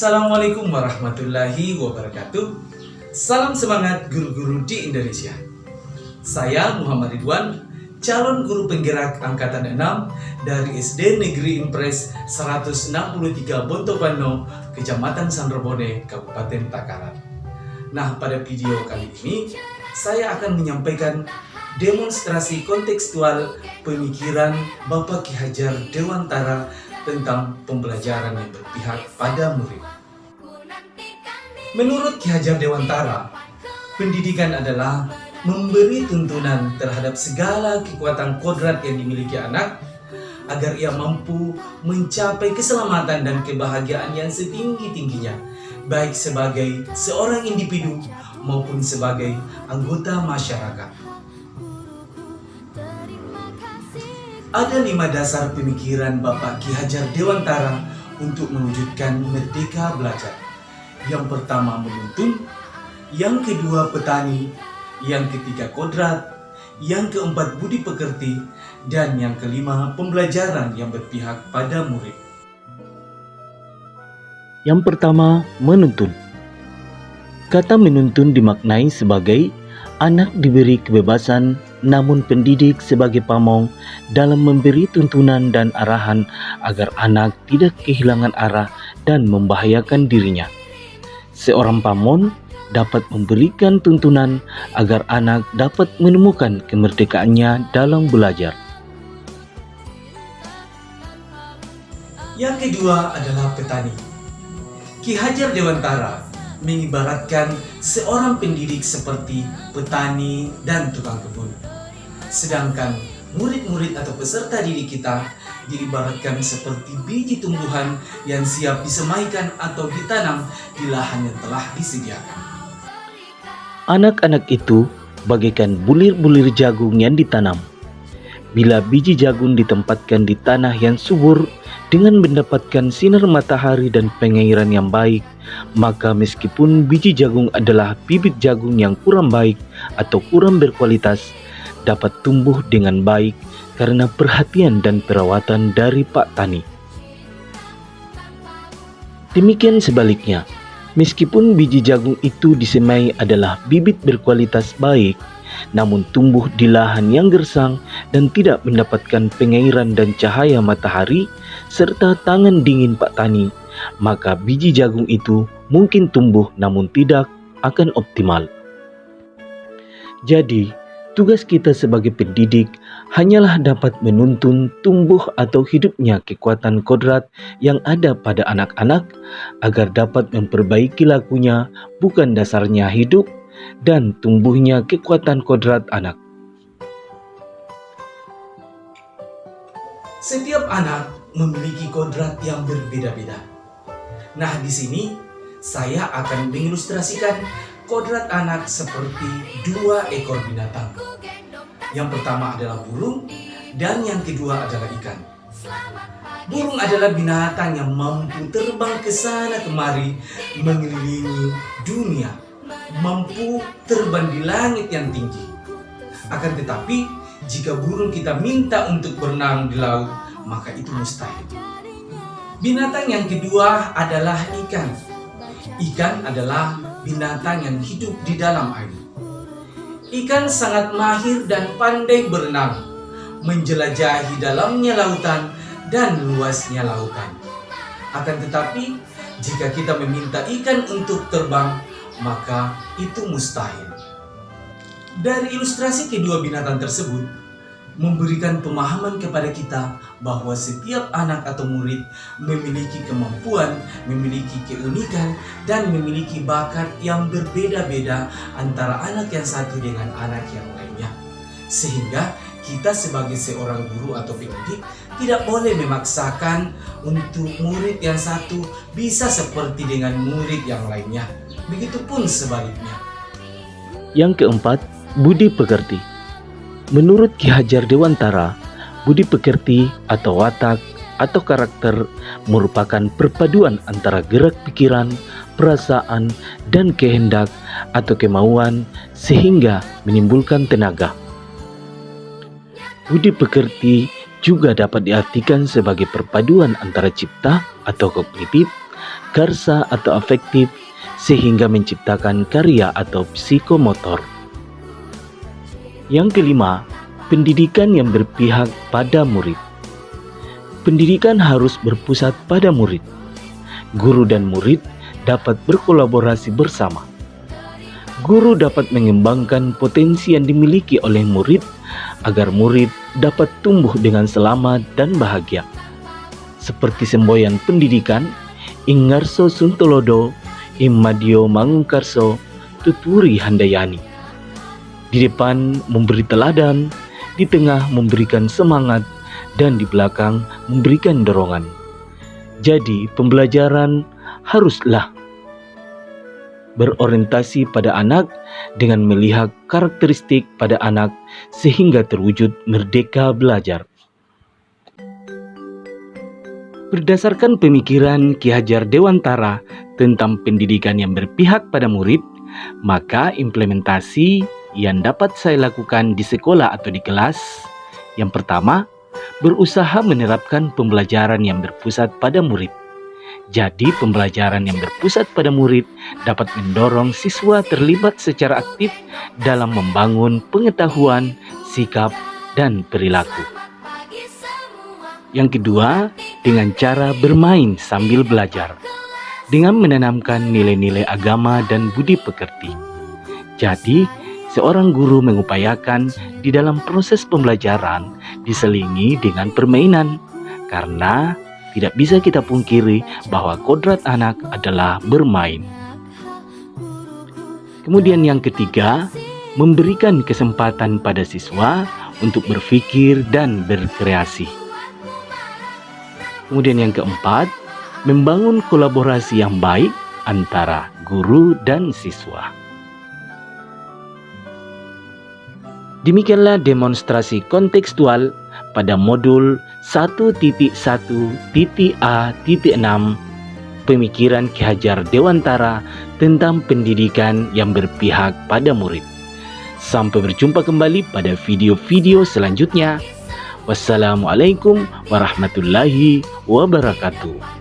Assalamualaikum warahmatullahi wabarakatuh. Salam semangat guru-guru di Indonesia. Saya Muhammad Ridwan, calon guru penggerak Angkatan 6 dari SD Negeri Impres 163 Bontopano, Kecamatan Sanrobone, Kabupaten Takalar. Nah, pada video kali ini saya akan menyampaikan demonstrasi kontekstual pemikiran Bapak Ki Hajar Dewantara tentang pembelajaran yang berpihak pada murid. Menurut Ki Hajar Dewantara, pendidikan adalah memberi tuntunan terhadap segala kekuatan kodrat yang dimiliki anak agar ia mampu mencapai keselamatan dan kebahagiaan yang setinggi-tingginya, baik sebagai seorang individu maupun sebagai anggota masyarakat. Ada 5 dasar pemikiran Bapak Ki Hajar Dewantara untuk mewujudkan merdeka belajar. Yang pertama menuntun, yang kedua petani, yang ketiga kodrat, yang keempat budi pekerti, dan yang kelima pembelajaran yang berpihak pada murid. Yang pertama, menuntun. Kata menuntun dimaknai sebagai anak diberi kebebasan, namun pendidik sebagai pamong dalam memberi tuntunan dan arahan agar anak tidak kehilangan arah dan membahayakan dirinya. Seorang pamong dapat memberikan tuntunan agar anak dapat menemukan kemerdekaannya dalam belajar. Yang kedua adalah petani. Ki Hajar Dewantara mengibaratkan seorang pendidik seperti petani dan tukang kebun. Sedangkan murid-murid atau peserta didik kita diibaratkan seperti biji tumbuhan yang siap disemaikan atau ditanam di lahan yang telah disediakan. Anak-anak itu bagaikan bulir-bulir jagung yang ditanam. Bila biji jagung ditempatkan di tanah yang subur dengan mendapatkan sinar matahari dan pengairan yang baik, maka meskipun biji jagung adalah bibit jagung yang kurang baik atau kurang berkualitas, dapat tumbuh dengan baik karena perhatian dan perawatan dari Pak Tani. Demikian sebaliknya, meskipun biji jagung itu disemai adalah bibit berkualitas baik, namun tumbuh di lahan yang gersang dan tidak mendapatkan pengairan dan cahaya matahari serta tangan dingin Pak Tani, maka biji jagung itu mungkin tumbuh namun tidak akan optimal. Jadi, tugas kita sebagai pendidik hanyalah dapat menuntun tumbuh atau hidupnya kekuatan kodrat yang ada pada anak-anak agar dapat memperbaiki lakunya, bukan dasarnya hidup dan tumbuhnya kekuatan kodrat anak. Setiap anak memiliki kodrat yang berbeda-beda. Nah, di sini saya akan mengilustrasikan kodrat anak seperti 2 ekor binatang. Yang pertama adalah burung dan yang kedua adalah ikan. Burung adalah binatang yang mampu terbang ke sana kemari mengelilingi dunia, mampu terbang di langit yang tinggi. Akan tetapi, jika burung kita minta untuk berenang di laut, maka itu mustahil. Binatang yang kedua adalah ikan. Ikan adalah binatang yang hidup di dalam air. Ikan sangat mahir dan pandai berenang, menjelajahi dalamnya lautan dan luasnya lautan. Akan tetapi, jika kita meminta ikan untuk terbang, maka itu mustahil. Dari ilustrasi kedua binatang tersebut memberikan pemahaman kepada kita bahwa setiap anak atau murid memiliki kemampuan, memiliki keunikan, dan memiliki bakat yang berbeda-beda antara anak yang satu dengan anak yang lainnya. Sehingga kita sebagai seorang guru atau pendidik tidak boleh memaksakan untuk murid yang satu bisa seperti dengan murid yang lainnya. Begitupun sebaliknya. Yang keempat, budi pekerti. Menurut Ki Hajar Dewantara, budi pekerti atau watak atau karakter merupakan perpaduan antara gerak pikiran, perasaan, dan kehendak atau kemauan sehingga menimbulkan tenaga. Budi pekerti juga dapat diartikan sebagai perpaduan antara cipta atau kognitif karsa atau afektif sehingga menciptakan karya atau psikomotor. Yang kelima, pendidikan yang berpihak pada murid. Pendidikan harus berpusat pada murid. Guru dan murid dapat berkolaborasi bersama. Guru dapat mengembangkan potensi yang dimiliki oleh murid agar murid dapat tumbuh dengan selamat dan bahagia. Seperti semboyan pendidikan, Ing Ngarso Suntolodo, Ing Madyo Mangungkarso, Tuturi Handayani. Di depan memberi teladan, di tengah memberikan semangat, dan di belakang memberikan dorongan. Jadi pembelajaran haruslah berorientasi pada anak dengan melihat karakteristik pada anak sehingga terwujud merdeka belajar. Berdasarkan pemikiran Ki Hajar Dewantara tentang pendidikan yang berpihak pada murid, maka implementasi yang dapat saya lakukan di sekolah atau di kelas, yang pertama, berusaha menerapkan pembelajaran yang berpusat pada murid. Jadi pembelajaran yang berpusat pada murid dapat mendorong siswa terlibat secara aktif dalam membangun pengetahuan, sikap, dan perilaku. Yang kedua, dengan cara bermain sambil belajar, dengan menanamkan nilai-nilai agama dan budi pekerti. Jadi, seorang guru mengupayakan di dalam proses pembelajaran diselingi dengan permainan, karena tidak bisa kita pungkiri bahwa kodrat anak adalah bermain. Kemudian yang ketiga, memberikan kesempatan pada siswa untuk berpikir dan berkreasi. Kemudian yang keempat, membangun kolaborasi yang baik antara guru dan siswa. Demikianlah demonstrasi kontekstual pada modul 1.1.A.6 pemikiran Ki Hajar Dewantara tentang pendidikan yang berpihak pada murid. Sampai berjumpa kembali pada video-video selanjutnya. Wassalamualaikum warahmatullahi wabarakatuh.